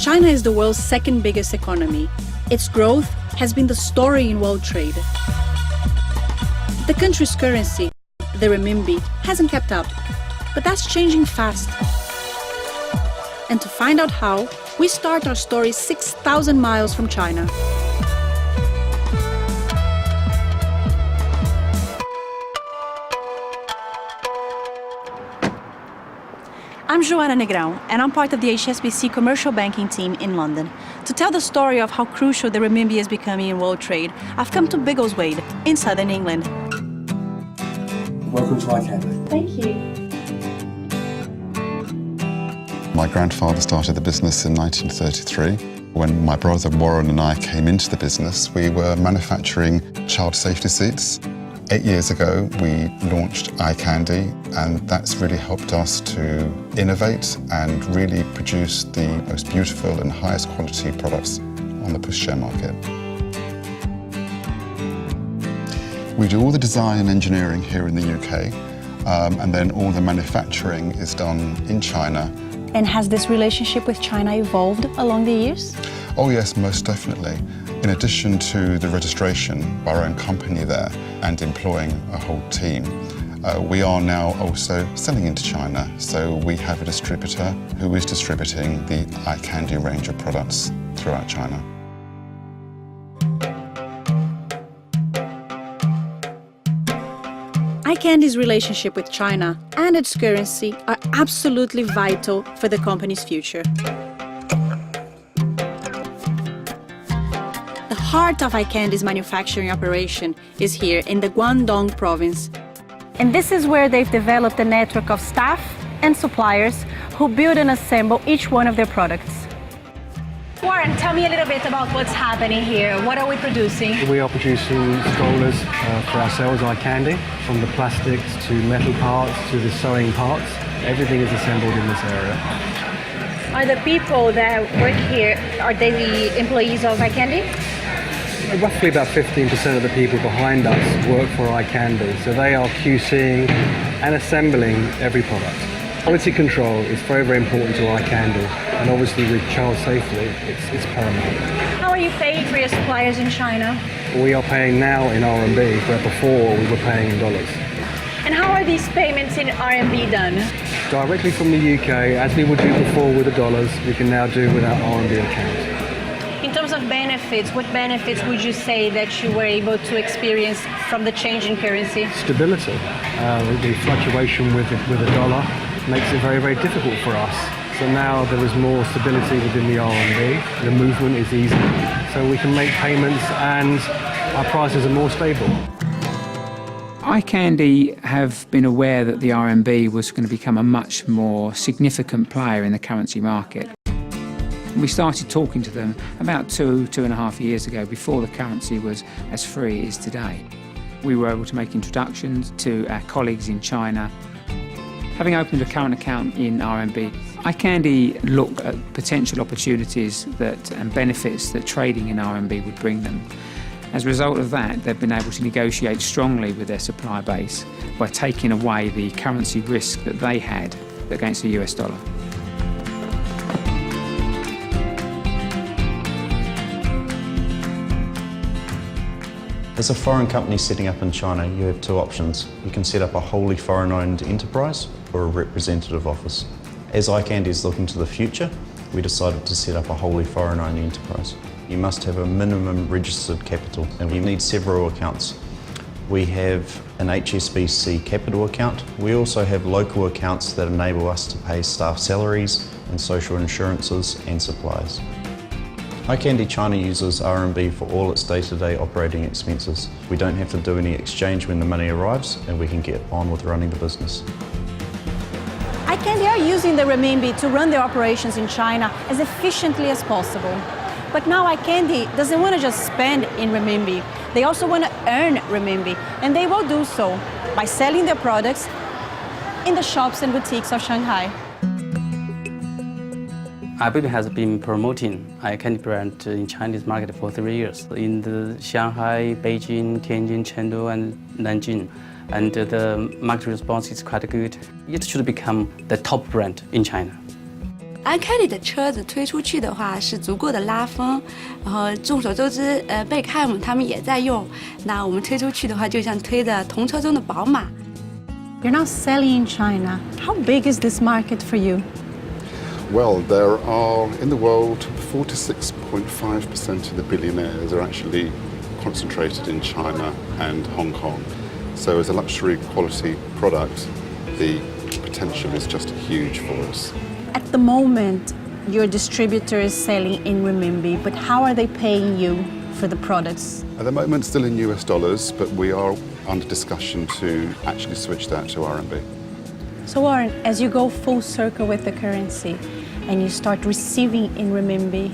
China is the world's second biggest economy. Its growth has been the story in world trade. The country's currency, the renminbi, hasn't kept up, but that's changing fast. And to find out how, we start our story 6,000 miles from China. I'm Joana Negrao, and I'm part of the HSBC commercial banking team in London. To tell the story of how crucial the renminbi is becoming in world trade, I've come to Biggleswade in southern England. Welcome to iCandy. Thank you. My grandfather started the business in 1933. When my brother Warren and I came into the business, we were manufacturing child safety seats. 8 years ago, we launched iCandy, and that's really helped us to innovate and really produce the most beautiful and highest quality products on the pushchair market. We do all the design and engineering here in the UK, and then all the manufacturing is done in China. And has this relationship with China evolved along the years? Oh yes, most definitely. In addition to the registration of our own company there and employing a whole team, we are now also selling into China. So we have a distributor who is distributing the iCandy range of products throughout China. iCandy's relationship with China and its currency are absolutely vital for the company's future. The heart of iCandy's manufacturing operation is here in the Guangdong province. And this is where they've developed a network of staff and suppliers who build and assemble each one of their products. Warren, tell me a little bit about what's happening here. What are we producing? We are producing strollers for ourselves, iCandy, from the plastics to metal parts to the sewing parts. Everything is assembled in this area. Are the people that work here, are they the employees of iCandy? Roughly about 15% of the people behind us work for iCandy, so they are QCing and assembling every product. Quality control is very, very important to iCandy, and obviously with child safety, it's paramount. How are you paying for your suppliers in China? We are paying now in RMB, where before we were paying in dollars. And how are these payments in RMB done? Directly from the UK, as we would do before with the dollars, we can now do with our RMB account. In terms of benefits, what benefits would you say that you were able to experience from the change in currency? Stability. The fluctuation with the dollar makes it very, very difficult for us. So now there is more stability within the RMB. The movement is easy, so we can make payments and our prices are more stable. iCandy have been aware that the RMB was going to become a much more significant player in the currency market. We started talking to them about 2.5 years ago, before the currency was as free as today. We were able to make introductions to our colleagues in China. Having opened a current account in RMB, iCandy looked at potential opportunities and benefits that trading in RMB would bring them. As a result of that, they've been able to negotiate strongly with their supplier base by taking away the currency risk that they had against the US dollar. As a foreign company setting up in China, you have two options. You can set up a wholly foreign-owned enterprise or a representative office. As iCandy is looking to the future, we decided to set up a wholly foreign-owned enterprise. You must have a minimum registered capital, and you need several accounts. We have an HSBC capital account. We also have local accounts that enable us to pay staff salaries and social insurances and supplies. iCandy China uses RMB for all its day-to-day operating expenses. We don't have to do any exchange when the money arrives, and we can get on with running the business. iCandy are using the renminbi to run their operations in China as efficiently as possible. But now iCandy doesn't want to just spend in renminbi. They also want to earn renminbi, and they will do so by selling their products in the shops and boutiques of Shanghai. iBaby has been promoting iCandy brand in Chinese market for 3 years in the Shanghai, Beijing, Tianjin, Chengdu, and Nanjing. And the market response is quite good. It should become the top brand in China. iCandy 的车子推出去的话是足够的拉风，然后众所周知，贝克汉姆他们也在用。那我们推出去的话，就像推着同车中的宝马。You're now selling in China. How big is this market for you? Well, there are, in the world, 46.5% of the billionaires are actually concentrated in China and Hong Kong. So as a luxury quality product, the potential is just huge for us. At the moment, your distributor is selling in renminbi, but how are they paying you for the products? At the moment, still in US dollars, but we are under discussion to actually switch that to RMB. So Warren, as you go full circle with the currency and you start receiving in renminbi,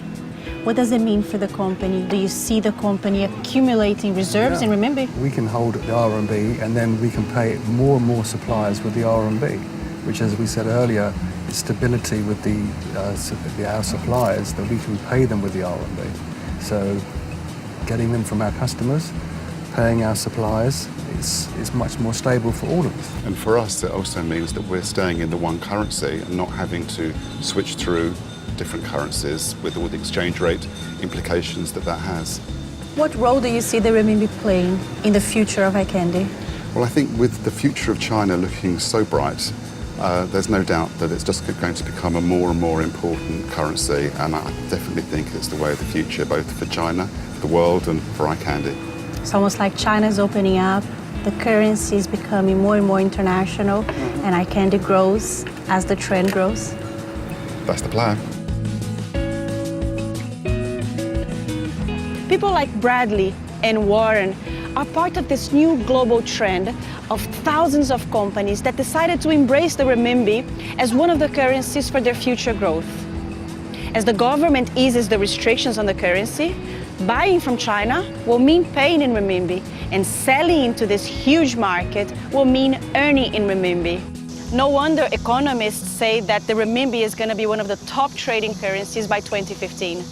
what does it mean for the company? Do you see the company accumulating reserves in renminbi? We can hold the RMB and then we can pay more and more suppliers with the RMB, which, as we said earlier, is stability with our suppliers, that we can pay them with the RMB. So getting them from our customers, paying our suppliers, is much more stable for all of us. And for us, it also means that we're staying in the one currency and not having to switch through different currencies with all the exchange rate implications that has. What role do you see the renminbi playing in the future of iCandy? Well, I think with the future of China looking so bright, there's no doubt that it's just going to become a more and more important currency, and I definitely think it's the way of the future, both for China, the world, and for iCandy. It's almost like China's opening up, the currency is becoming more and more international, and iCandy grows as the trend grows. That's the plan. People like Bradley and Warren are part of this new global trend of thousands of companies that decided to embrace the renminbi as one of the currencies for their future growth. As the government eases the restrictions on the currency, buying from China will mean paying in renminbi, and selling into this huge market will mean earning in renminbi. No wonder economists say that the renminbi is going to be one of the top trading currencies by 2015.